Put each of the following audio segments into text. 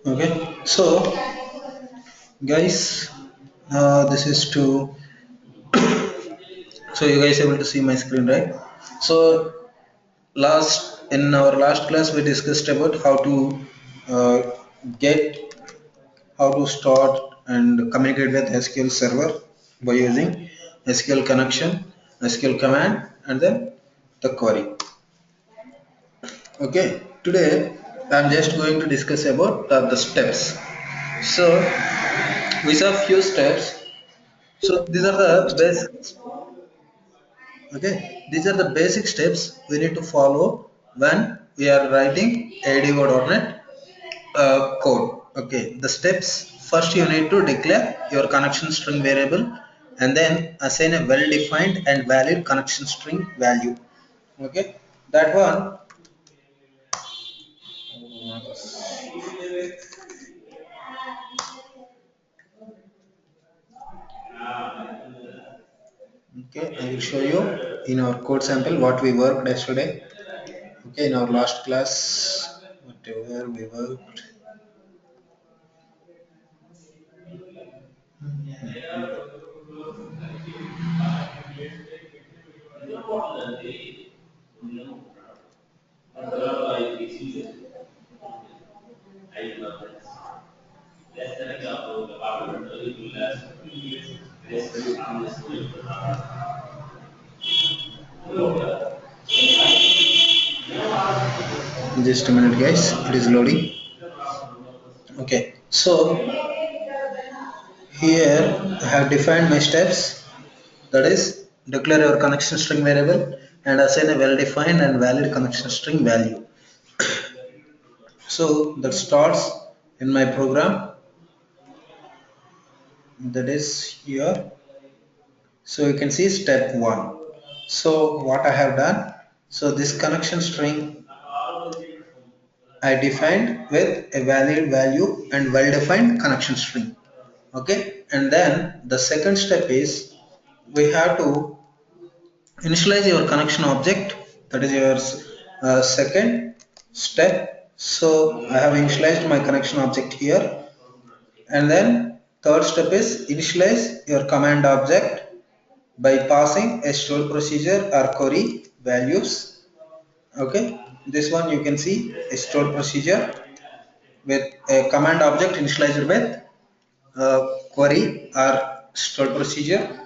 Okay, so guys, this is to so you guys able to see my screen, right? So last in our last class we discussed about how to uh, get how to start and communicate with SQL server by using SQL connection, SQL command, and then the query. Okay, today I'm just going to discuss about the steps. So we have few steps. So these are the basic. Okay, these are the basic steps we need to follow when we are writing ADO.NET code. Okay, the steps first you need to declare your connection string variable and then assign a well-defined and valid connection string value. Okay, that one. Okay, I will show you in our code sample what we worked yesterday. Okay, in our last class, whatever we worked. Just a minute, guys. It is loading. Okay, so here I have defined my steps. That is, declare your connection string variable and assign a well-defined and valid connection string value. So that starts in my program. That is here. So you can see step one. So what I have done. So this connection string I defined with a valid value and well-defined connection string. Okay, and then the second step is we have to initialize your connection object. That is your second step. So I have initialized my connection object here, and then third step is initialize your command object by passing a stored procedure or query values. Okay, this one you can see a stored procedure with a command object initialized with query or stored procedure.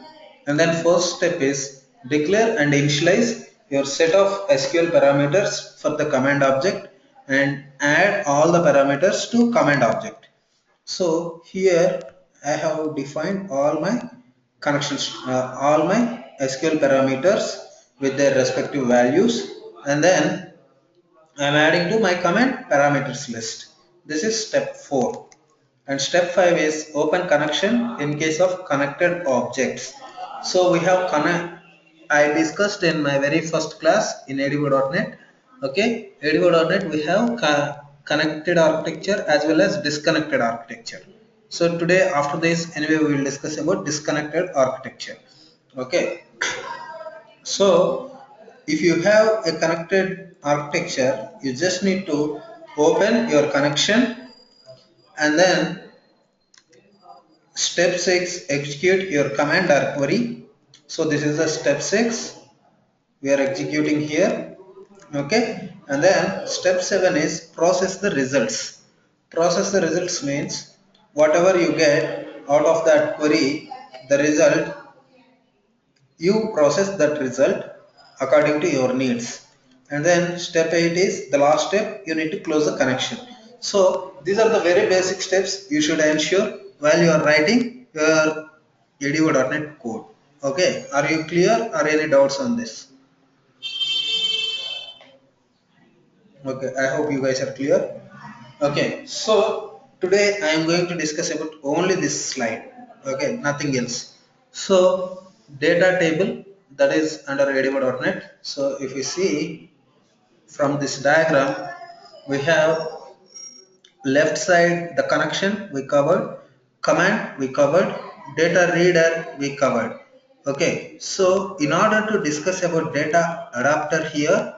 And then first step is declare and initialize your set of SQL parameters for the command object and add all the parameters to command object. So here I have defined all my connections, all my SQL parameters with their respective values, and then I am adding to my command parameters list. This is step 4. And step 5 is open connection in case of connected objects. So we have I discussed in my very first class in ADO.NET. Okay, ADO.NET we have connected architecture as well as disconnected architecture. So today after this anyway we will discuss about disconnected architecture. Okay, so if you have a connected architecture, you just need to open your connection and then step 6 execute your command or query. So this is the step 6 we are executing here. Okay, and then step 7 is process the results. Process the results means whatever you get out of that query, the result, you process that result according to your needs. And then step 8 is the last step, you need to close the connection. So these are the very basic steps you should ensure while you are writing your ADO.NET code. Okay, are you clear or any doubts on this? Okay, I hope you guys are clear. Okay, so today I am going to discuss about only this slide. Okay, nothing else. So data table, that is under ADO.NET. So if we see from this diagram, we have left side the connection we covered, command we covered, data reader we covered. Okay, so in order to discuss about data adapter here,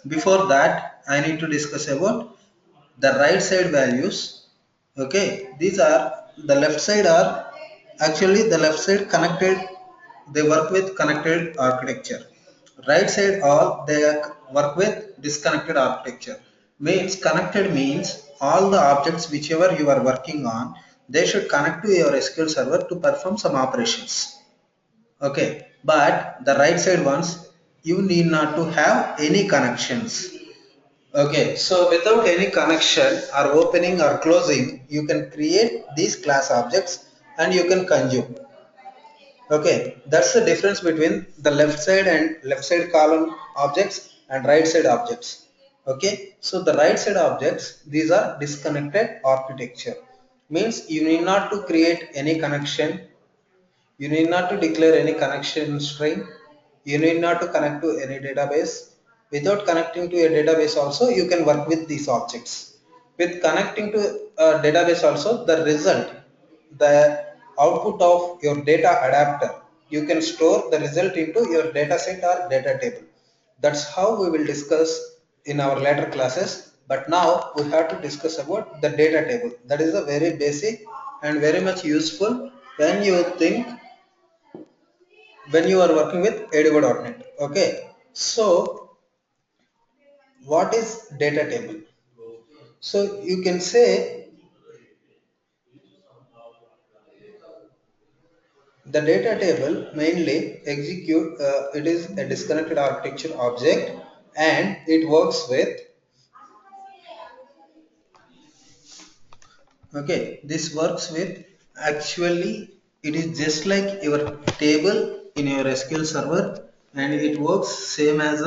before that I need to discuss about the right side values. Okay, these are the left side are actually the left side connected, they work with connected architecture. Right side all they work with disconnected architecture. Means connected means all the objects whichever you are working on, they should connect to your SQL server to perform some operations. Okay, but the right side ones you need not to have any connections. Okay, so without any connection or opening or closing, you can create these class objects and you can consume. Okay, that's the difference between the left side column objects and right side objects. Okay, so the right side objects, these are disconnected architecture. Means you need not to create any connection, you need not to declare any connection string. You need not to connect to any database. Without connecting to a database also, you can work with these objects. With connecting to a database also, the result, the output of your data adapter, you can store the result into your data set or data table. That's how we will discuss in our later classes. But now we have to discuss about the data table. That is a very basic and very much useful when you think when you are working with ADO.NET. Okay, so what is data table? So you can say the data table mainly execute, it is a disconnected architecture object and it works with, okay, this works with, actually it is just like your table in your SQL server and it works same as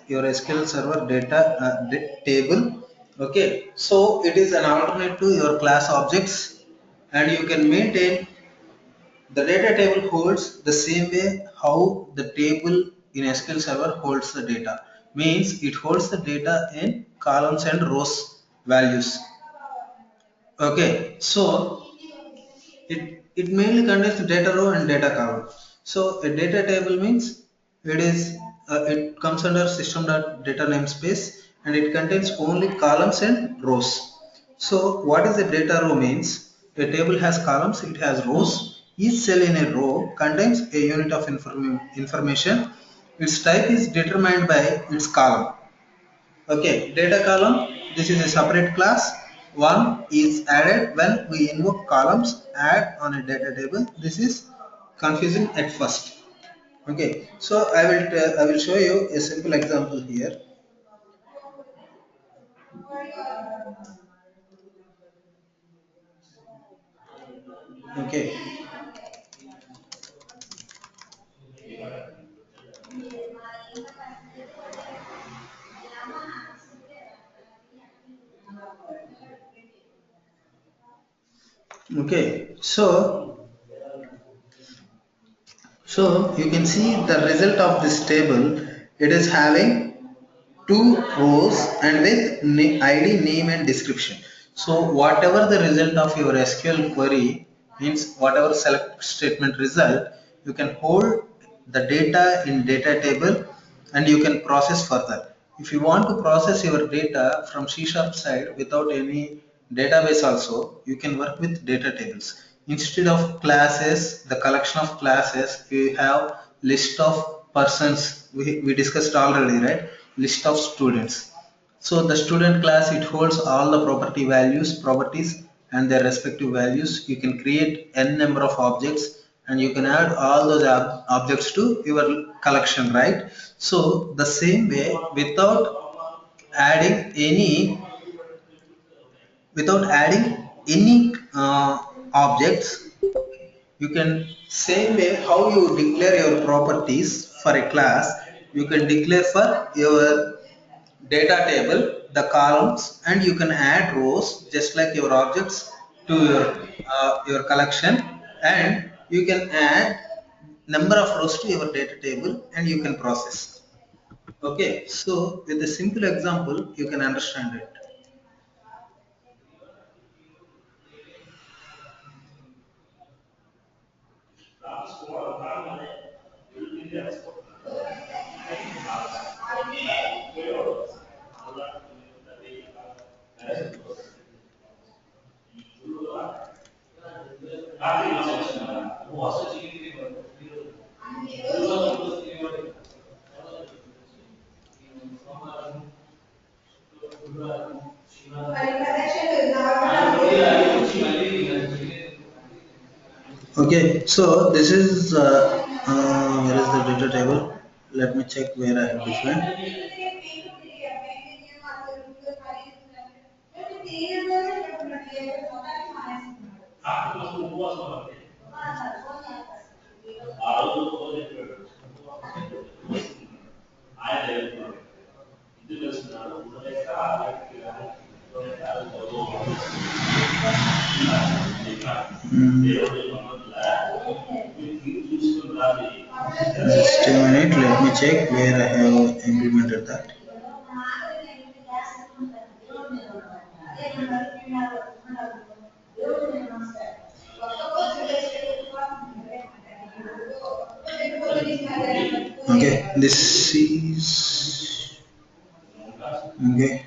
your SQL server data table. Okay, so it is an alternate to your class objects and you can maintain the data table holds the same way how the table in SQL server holds the data. Means it holds the data in columns and rows values. Okay, so it mainly contains data row and data column. So a data table means it comes under system.data namespace and it contains only columns and rows. So what is a data row means? A table has columns, it has rows. Each cell in a row contains a unit of information. Its type is determined by its column. Okay, data column, this is a separate class. One is added when we invoke columns add on a data table. This is confusing at first. Okay, so I will show you a simple example here. Okay, okay, so you can see the result of this table. It is having two rows and with ID, name and description. So whatever the result of your SQL query means, whatever select statement result, you can hold the data in data table and you can process further. If you want to process your data from C# side without any database also, you can work with data tables. Instead of classes, the collection of classes, we have list of persons, we discussed already, right? List of students. So the student class, it holds all the properties and their respective values. You can create n number of objects and you can add all those objects to your collection, right? So the same way, adding any without adding any objects, you can same way how you declare your properties for a class, you can declare for your data table the columns and you can add rows just like your objects to your collection, and you can add number of rows to your data table and you can process. Okay, so with a simple example you can understand it. Okay, so this is where is the data table? Let me check where I have defined. Just a minute, let me check where I have implemented that. Okay, this is okay.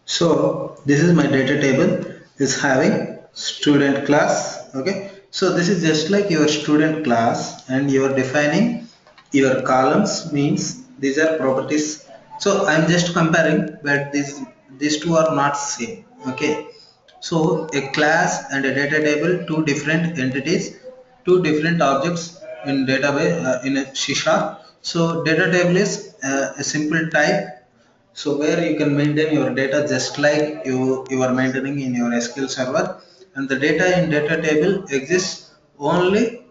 So this is my data table is having student class. Okay. So this is just like your student class and you are defining your columns means these are properties. So I'm just comparing but these two are not same. Okay. So a class and a data table, two different entities, two different objects in database in a C sharp. So data table is a simple type, so where you can maintain your data just like you are maintaining in your SQL server, and the data in data table exists only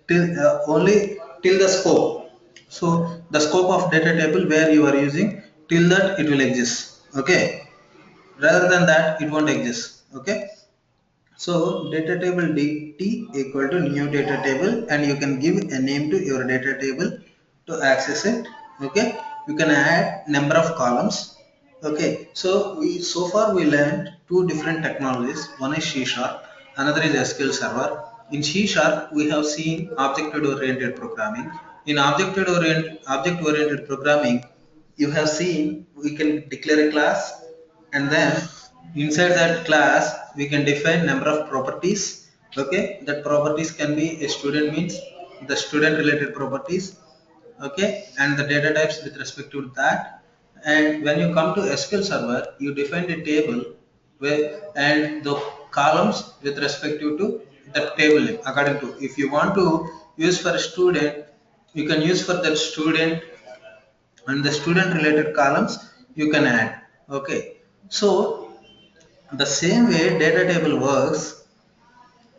till the scope. So the scope of data table where you are using, till that it will exist. Okay, rather than that it won't exist. Okay, so data table dt equal to new data table, and you can give a name to your data table to access it. Okay, you can add number of columns. Okay, so so far we learned two different technologies. One is C sharp, another is SQL server. In C sharp we have seen object oriented programming. In object oriented programming, you have seen we can declare a class, and then inside that class we can define number of properties. Okay, that properties can be a student means the student related properties. Okay, and the data types with respect to that. And when you come to SQL server, you define a table where and the columns with respect to the table name. According to, if you want to use for a student, you can use for that student, and the student related columns you can add. Okay, so the same way data table works.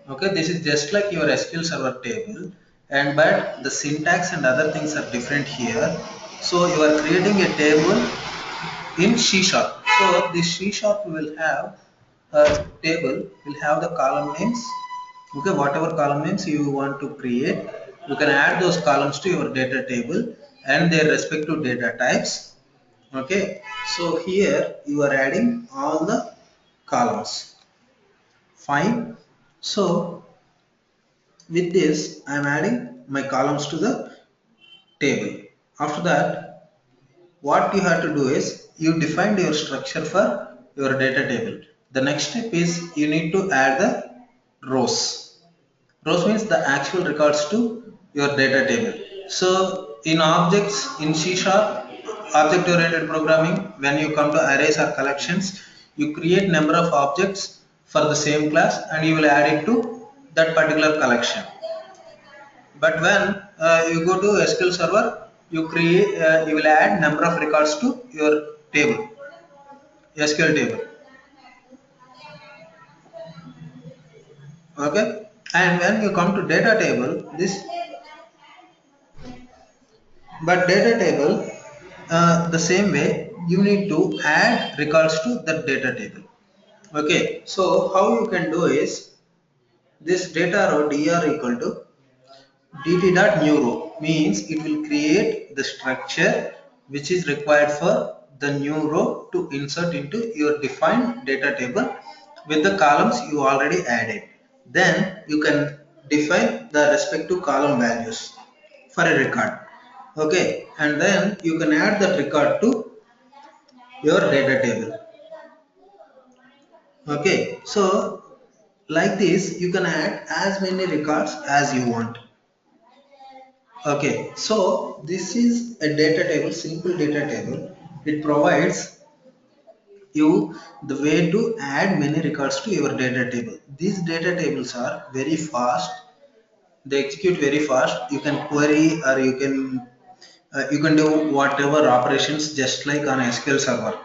Okay, this is just like your SQL server table, and but the syntax and other things are different here. So you are creating a table in C sharp. So this C sharp will have a table, will have the column names. Okay, whatever column names you want to create, you can add those columns to your data table and their respective data types. Okay, so here you are adding all the columns. Fine. So with this, I am adding my columns to the table. After that, what you have to do is you defined your structure for your data table. The next step is you need to add the rows. Rows means the actual records to your data table. So in objects in C sharp, object oriented programming, when you come to arrays or collections, you create number of objects for the same class and you will add it to that particular collection. But when you go to SQL server, you will add number of records to your table, SQL table. Okay, and when you come to data table, this but data table, the same way you need to add records to the data table. Okay, so how you can do is this data row dr equal to dt dot new row means it will create the structure which is required for the new row to insert into your defined data table with the columns you already added. Then you can define the respective column values for a record. Okay, and then you can add that record to your data table. Okay, so like this you can add as many records as you want. Okay, so this is a data table, simple data table. It provides you the way to add many records to your data table. These data tables are very fast. They execute very fast. You can query or you can do whatever operations just like on SQL Server.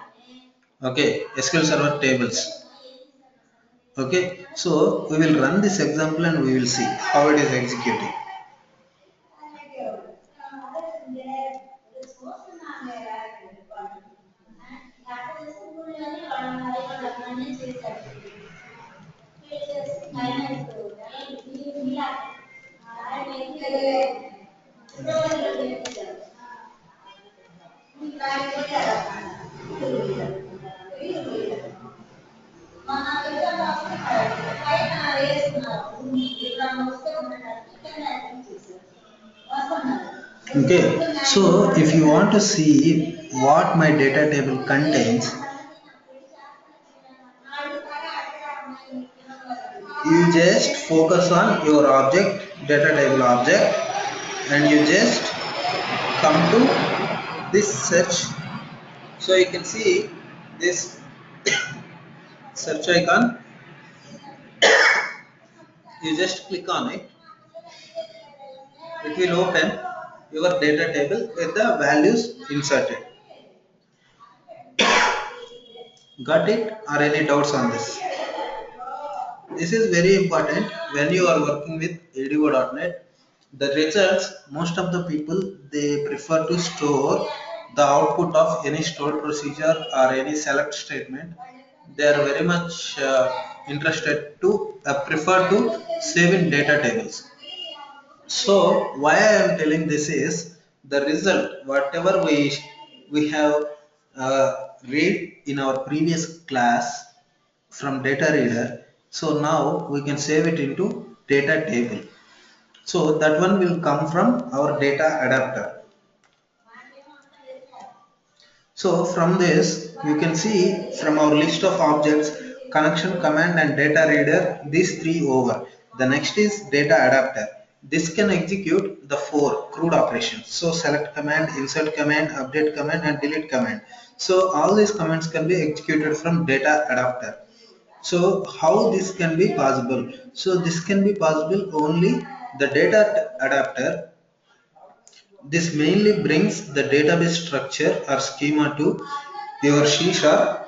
Okay, SQL Server tables. Okay, so we will run this example and we will see how it is executing. Okay, so if you want to see what my data table contains, you just focus on your object, data table object, and you just come to this search. So you can see this search icon, you just click on it, it will open your data table with the values inserted. Got it or any doubts on this? This is very important when you are working with ADO.NET. The results, most of the people they prefer to store the output of any stored procedure or any select statement. They are very much interested to prefer to save in data tables. So why I am telling this is the result whatever we have read in our previous class from data reader. So now we can save it into data table. So that one will come from our data adapter. So from this you can see from our list of objects connection command and data reader these three over. The next is data adapter. This can execute the four CRUD operations. So select command, insert command, update command and delete command. So all these commands can be executed from data adapter. So how this can be possible? So this can be possible only the data adapter. This mainly brings the database structure or schema to your C sharp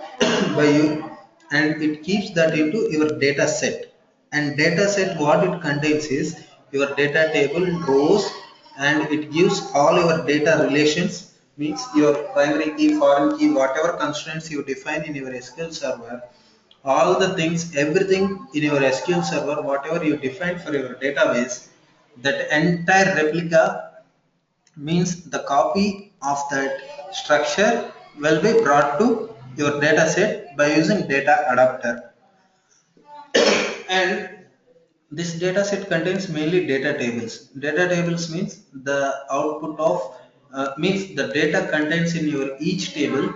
by you, and it keeps that into your data set. And data set what it contains is your data table rows, and it gives all your data relations, means your primary key, foreign key, whatever constraints you define in your SQL server, all the things, everything in your SQL server, whatever you define for your database, that entire replica means the copy of that structure will be brought to your data set by using data adapter. And this data set contains mainly data tables. Data tables means the output of means the data contains in your each table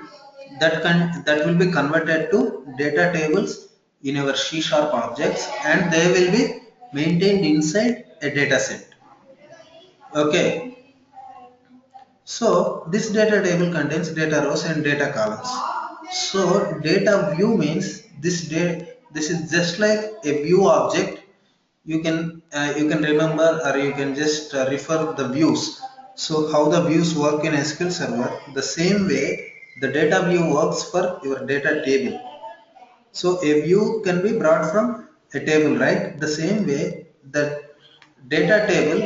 that will be converted to data tables in your C sharp objects, and they will be maintained inside a data set. Okay, so this data table contains data rows and data columns. So data view means this is just like a view object. You can remember or you can just refer the views. So how the views work in SQL Server, the same way the data view works for your data table. So a view can be brought from a table, right? The same way the data table,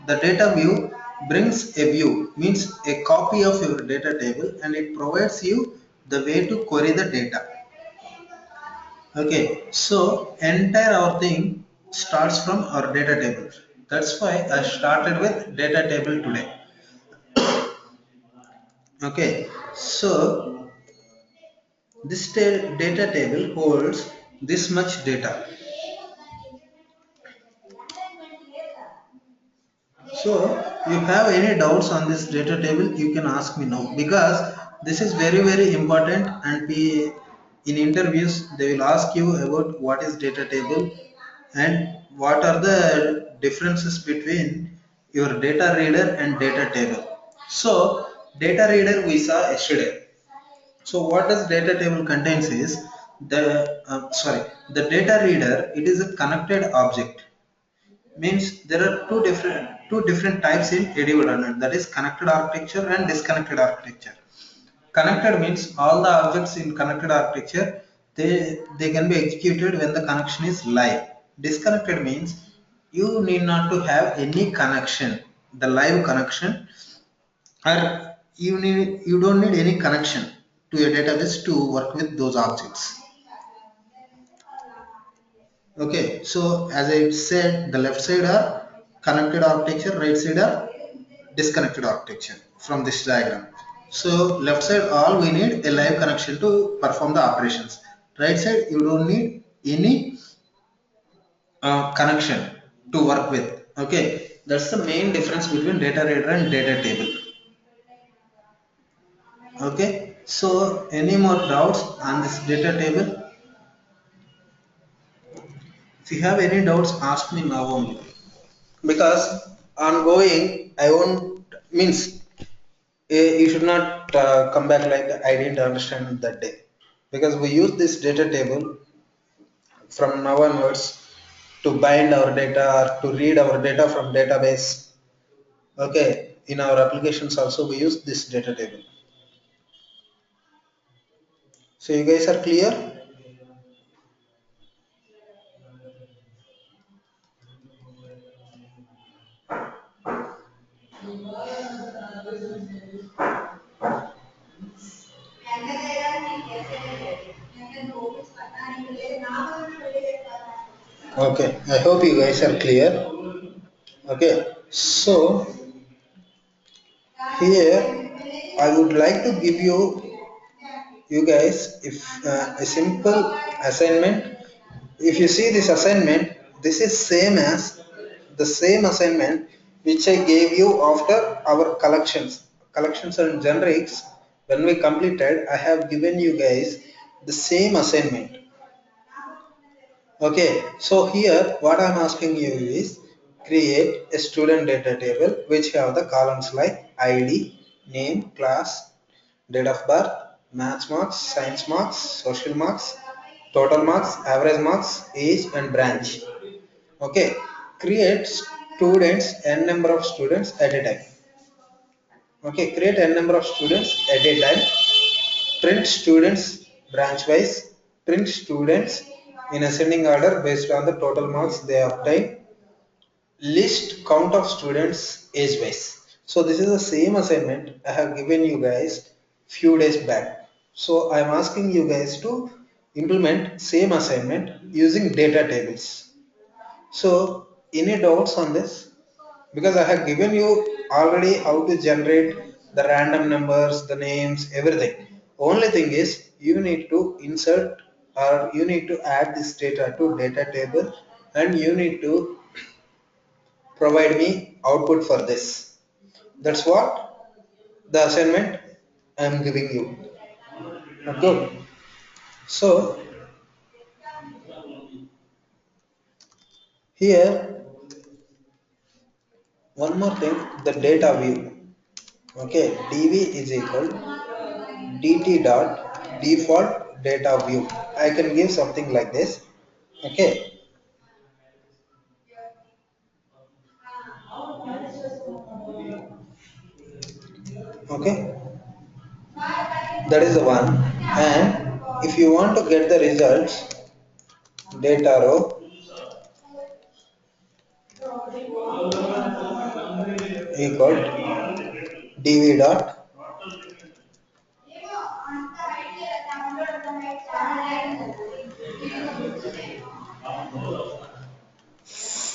the data view brings a view, means a copy of your data table, and it provides you the way to query the data. Okay, so entire our thing starts from our data table. That's why I started with data table today. Okay, so this data table holds this much data. So you have any doubts on this data table, you can ask me now, because this is very important, and in interviews they will ask you about what is data table and what are the differences between your data reader and data table. So data reader we saw yesterday. So what does data table contains is the data reader. It is a connected object. Means there are two different types in AD development. That is connected architecture and disconnected architecture. Connected means all the objects in connected architecture they can be executed when the connection is live. Disconnected means you need not to have any connection, the live connection, or you don't need any connection to your database to work with those objects. Okay, so as I said, the left side are connected architecture, right side are disconnected architecture from this diagram. So left side all we need a live connection to perform the operations. Right side you don't need any connection to work with. Okay, that's the main difference between data reader and data table. Okay, so any more doubts on this data table? If you have any doubts, ask me now only. Because ongoing, I won't means you should not come back like I didn't understand that day. Because we use this data table from now onwards to bind our data or to read our data from database. Okay, in our applications also we use this data table. So you guys are clear? Okay, I hope you guys are clear. Okay, so here I would like to give you guys if a simple assignment. If you see this assignment, this is same as the same assignment which I gave you after our collections and generics. When we completed, I have given you guys the same assignment. Okay, so here what I'm asking you is create a student data table which have the columns like ID, name, class, date of birth, maths marks, science marks, social marks, total marks, average marks, age and branch. Okay, create students, n number of students at a time. Okay, create n number of students at a time. Print students branch wise. Print students in ascending order based on the total marks they obtain. List count of students age wise. So this is the same assignment I have given you guys few days back. So I am asking you guys to implement same assignment using data tables. So any doubts on this? Because I have given you already how to generate the random numbers, the names, everything. Only thing is you need to insert or you need to add this data to data table and you need to provide me output for this. That's what the assignment I am giving you. Okay. So here one more thing, the data view. Okay, dv is equal dt dot default data view. I can give something like this. Okay, okay, that is the one. And if you want to get the results, data row equal dv dot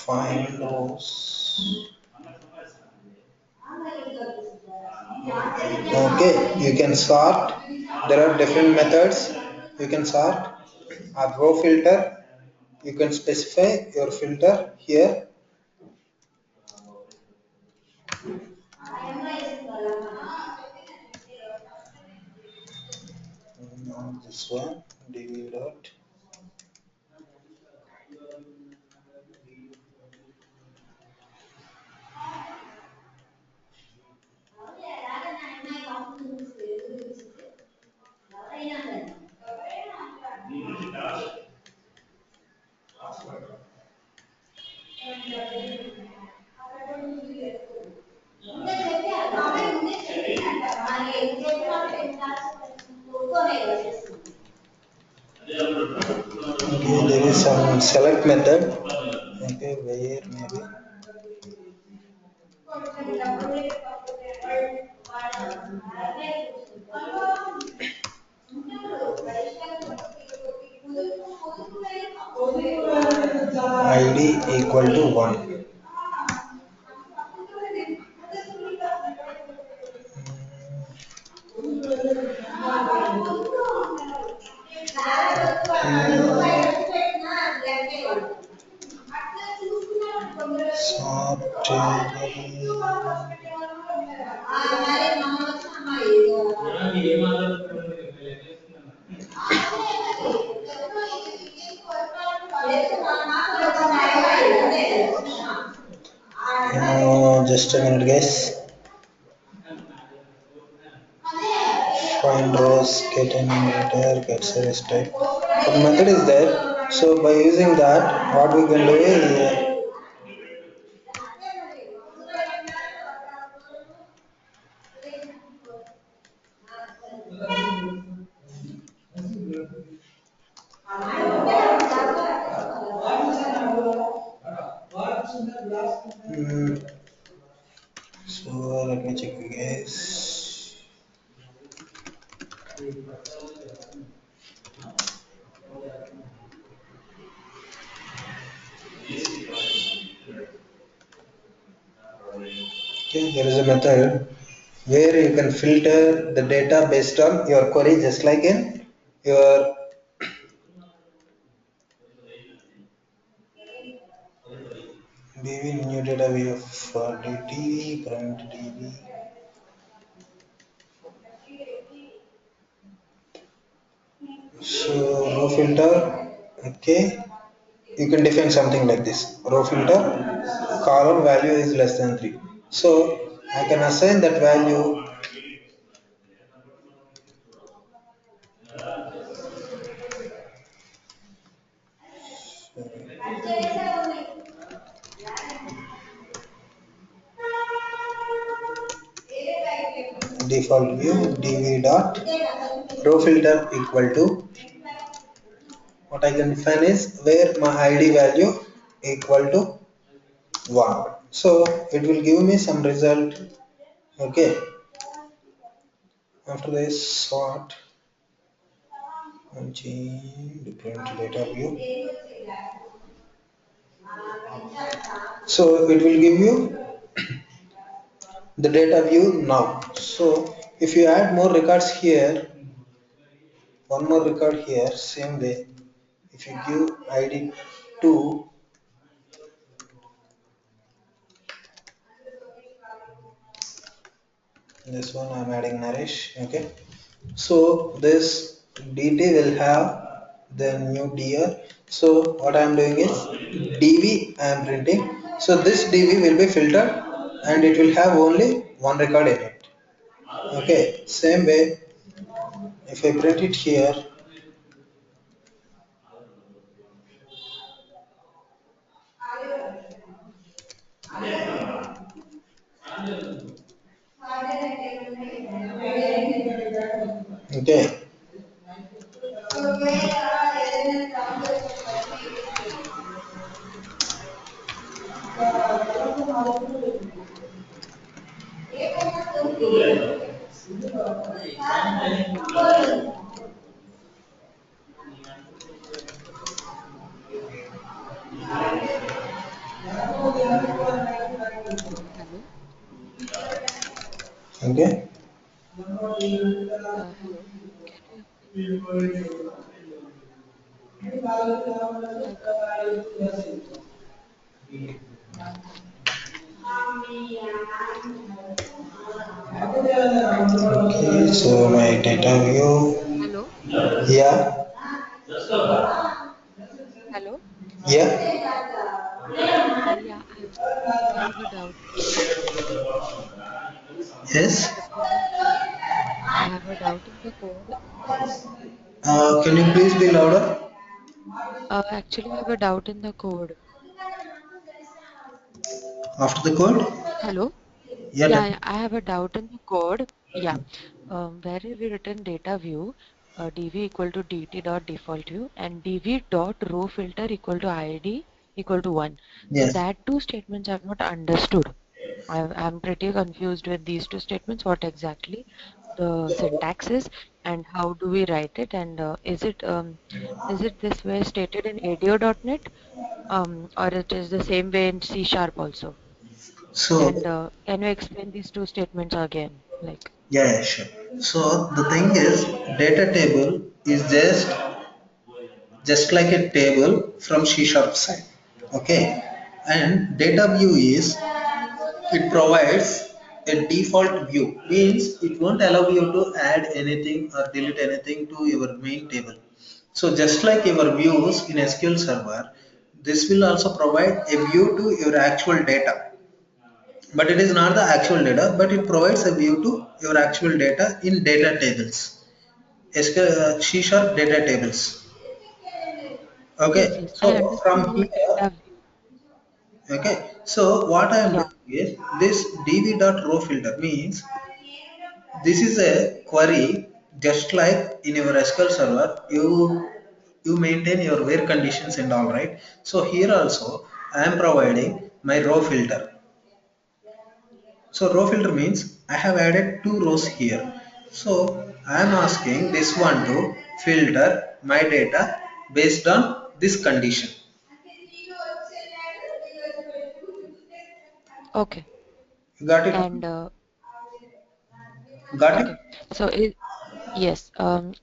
find rows. Okay, you can sort. There are different methods. You can sort a row filter. You can specify your filter here. This one dv dot. Okay, there is some select method. Okay, where maybe ID equal to 1. Sort table. Just a minute, guys. Find rows, get enumerator, get service type. The method is there. So by using that, what we can do is mm, so let me check, guys. Okay, there is a method where you can filter the data based on your query, just like in your DB new data view for DT, current DB. So row filter, okay, you can define something like this: row filter, column value is less than 3. So I can assign that value. Default view dv dot row filter equal to, what I can define is where my id value equal to 1. So it will give me some result. Okay, after this sort and change different data view. So it will give you the data view now. So if you add more records here, one more record here, same way, if you give id 2, this one I'm adding Naresh. Okay, so this dt will have the new dir. So what I'm doing is dv I am printing. So this dv will be filtered and it will have only one record in it. Okay, same way, if I print it here, okay, Hello. okay, Hello. Can you hear me? Like, okay. So my data view, hello. yeah, Hello. yeah, Yeah, I have a doubt in the code. yes. The code. I have a doubt in the code. Can you please be louder? Actually, I have a doubt in the code. After the code? Hello. Yeah, Yeah, I have a doubt in the code. Yeah. Where we written data view. dv equal to dt dot default view and dv dot row filter equal to id equal to 1. So Yes. that two statements I've not understood. I'm pretty confused with these two statements, what exactly the syntax is and how do we write it, and is it this way stated in ADO.NET, or it is the same way in C sharp also? So And can you explain these two statements again? Like, yeah, yeah, sure. So the thing is, data table is just like a table from C sharp side. Okay, and data view is it provides a default view, means it won't allow you to add anything or delete anything to your main table. So just like your views in SQL Server, this will also provide a view to your actual data. But it is not the actual data, but it provides a view to your actual data in data tables. C sharp data tables. yes, Okay, yes, I so understand from your here, data view. okay, so what I am Yeah. doing is this dv.row filter means this is a query just like in your SQL server, you maintain your where conditions and all, right. So here also I am providing my row filter. So row filter means I have added two rows here. So I am asking this one to filter my data based on this condition. Okay. You got it? And Got it? okay. So yes,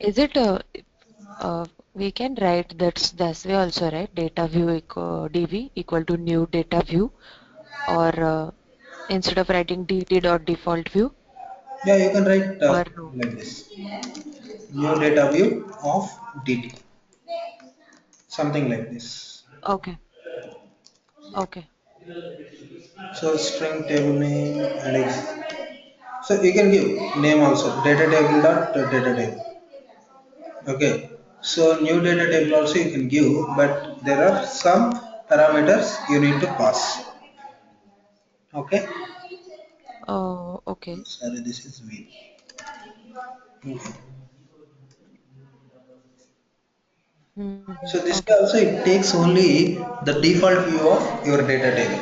is it we can write that's this way also, right? Data view equal dv equal to new data view, or instead of writing dt dot default view, Yeah, you can write or no? like this. New data view of DT. Something like this. Okay. Okay. So string table name and so you can give name also data table dot data table. Okay. So new data table also you can give, but there are some parameters you need to pass. Okay. Oh, okay. Sorry, this is V. Okay. Mm-hmm. So this Okay. also it takes only the default view of your data table.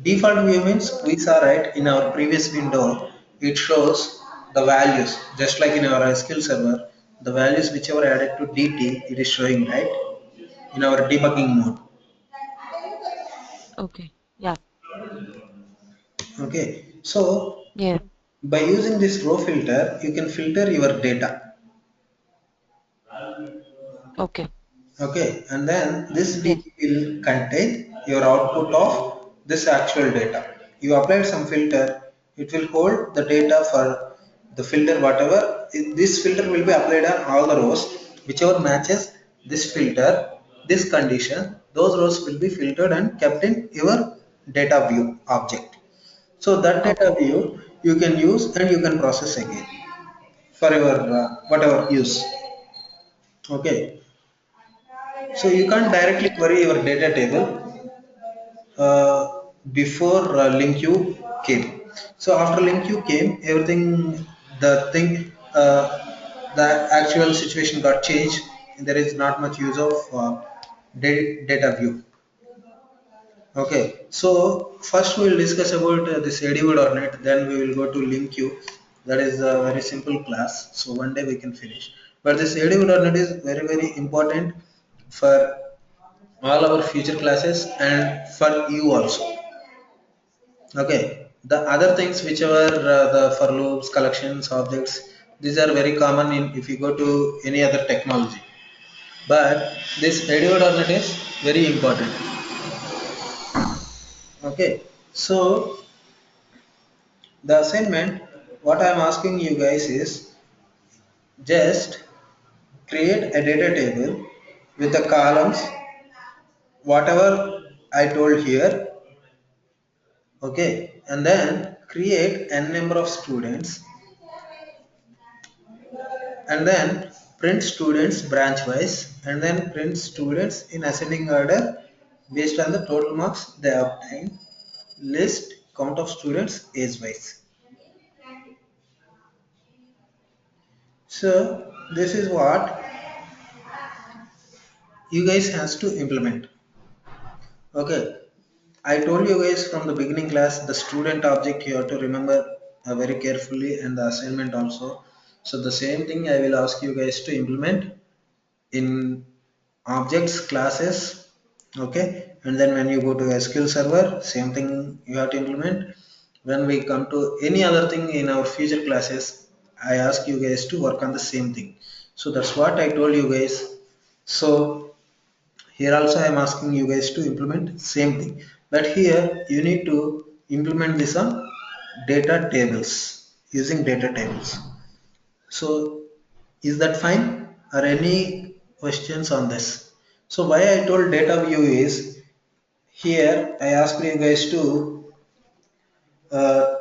Default view means we saw right in our previous window, it shows the values just like in our SQL server, the values whichever added to DT, it is showing right in our debugging mode. Okay. Yeah. Okay, so Yeah. by using this row filter, you can filter your data. Okay. Okay, and then this Yes. DT will contain your output of this actual data. You applied some filter, it will hold the data for the filter whatever. This filter will be applied on all the rows, whichever matches this filter, this condition, those rows will be filtered and kept in your data view object. So that data Okay. view you can use and you can process again for your whatever use. Okay, so you can't directly query your data table uh, before LinkU came. So after LinkU came, everything, the actual situation got changed. There is not much use of data view. Okay, so first we will discuss about this ADV.NET, then we will go to LinkU. That is a very simple class, so one day we can finish. But this ADV.NET is very very important for all our future classes and for you also. Okay, the other things whichever the for loops, collections, objects, these are very common in if you go to any other technology. But this radio.net is very important. Okay, so the assignment, what I am asking you guys is just create a data table with the columns, whatever I told here. Okay, and then create n number of students and then print students branch wise and then print students in ascending order based on the total marks they obtained, list count of students age wise. So this is what you guys has to implement. Okay, I told you guys from the beginning class the student object you have to remember very carefully, and the assignment also. So the same thing I will ask you guys to implement in objects classes. Okay, and then when you go to SQL server, same thing you have to implement. When we come to any other thing in our future classes, I ask you guys to work on the same thing. So that's what I told you guys. So here also I am asking you guys to implement same thing, but here you need to implement this on data tables, using data tables. So is that fine, or any questions on this? So why I told data view is, here I asked you guys to uh,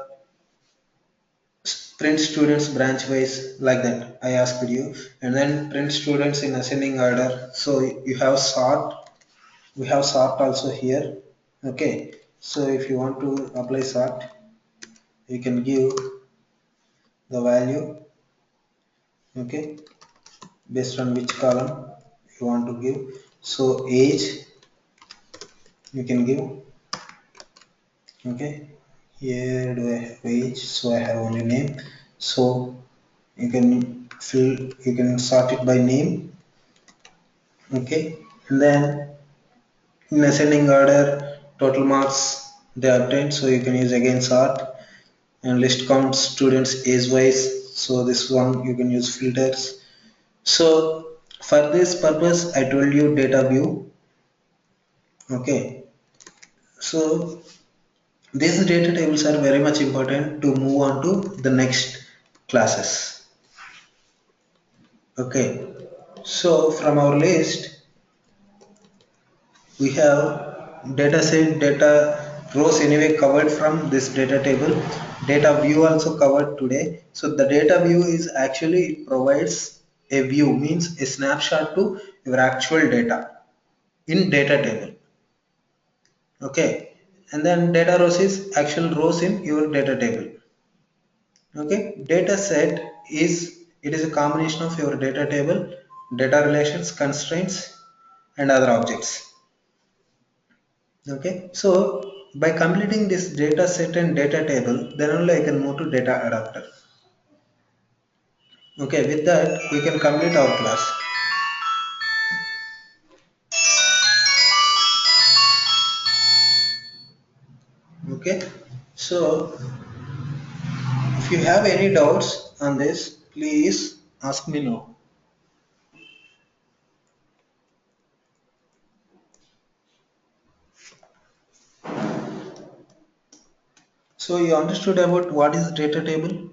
print students branch wise, like that I asked you, and then print students in ascending order. So you have sort, we have sort also here. Okay, so if you want to apply sort, you can give the value. Okay, based on which column you want to give. So age you can give. Okay, here do I have age, so I have only name. So you can fill, you can sort it by name. Okay, and then in ascending order, total marks they obtained, so you can use again sort. And list count students age wise, so this one you can use filters. So for this purpose I told you data view. Okay, so these data tables are very much important to move on to the next classes. Okay, so from our list we have data set, data rows anyway covered from this data table, data view also covered today. So the data view is actually, it provides a view, means a snapshot to your actual data in data table. Okay, and then data rows is actual rows in your data table. Okay, data set is, it is a combination of your data table, data relations, constraints, and other objects. Okay, so by completing this data set and data table, then only I can move to data adapter. Okay, with that we can complete our class. Okay, so if you have any doubts on this, please ask me now. So you understood about what is data table?